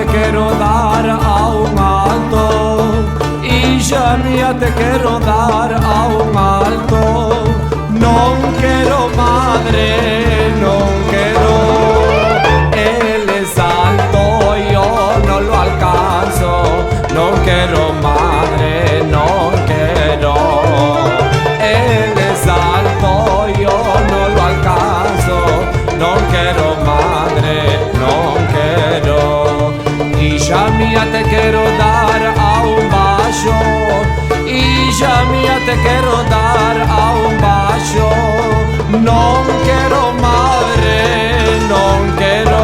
te quiero dar a un alto, hija mía te quiero dar a un alto. No quiero madre, no quiero, él es alto, yo no lo alcanzo. No quiero madre, no quiero, él es alto, yo no lo alcanzo. No quiero madre, no quiero. Hija mía te quiero dar a un bajo, hija mía te quiero dar a un bajo. No quiero madre, no quiero,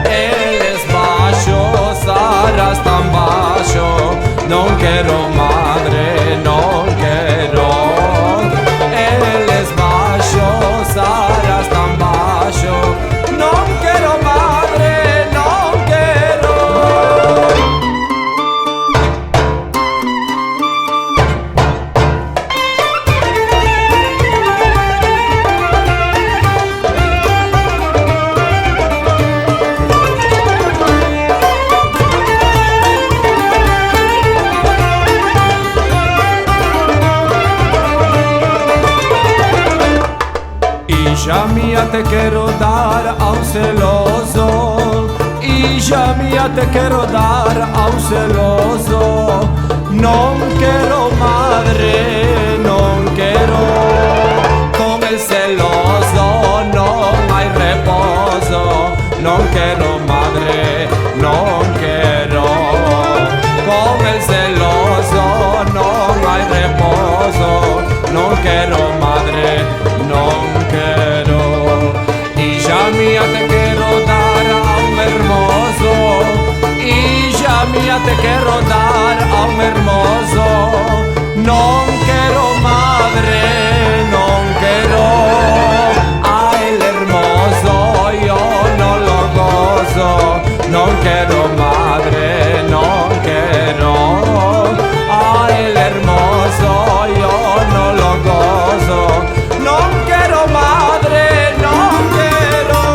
él es bajo, Saras tan bajo. No quiero madre, no quiero, él es bajo, Saras tan bajo. No quiero madre, no quiero. Hija mía te quiero dar a un celoso, hija mía te quiero dar a un celoso. No quiero madre, no quiero, con el celoso no hay reposo. No quiero madre, no quiero, con el celoso no hay reposo. No quiero madre, no quiero. Hija mía te quiero dar a un hermoso, hija mía te quiero dar a un hermoso. No quiero madre, no quiero, a el hermoso yo no lo gozo. No quiero madre, no quiero, a el hermoso yo no lo gozo. No quiero madre, no quiero.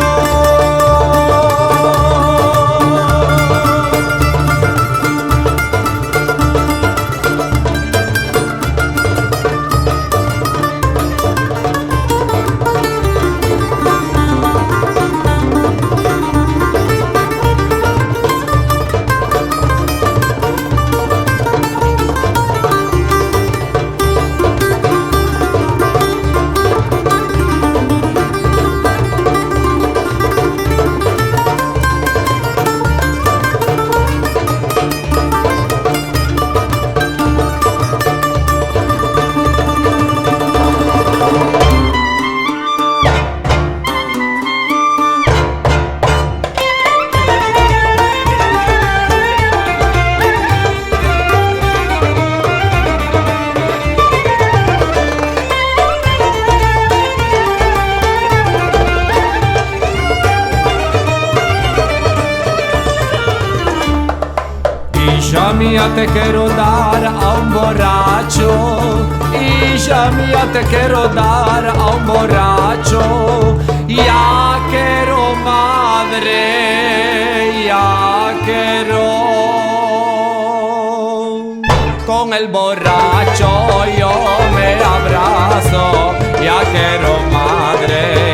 Hija mía te quiero dar a un borracho, hija mía te quiero dar a un borracho. Ya quiero madre, ya quiero, con el borracho yo me abrazo. Ya quiero madre,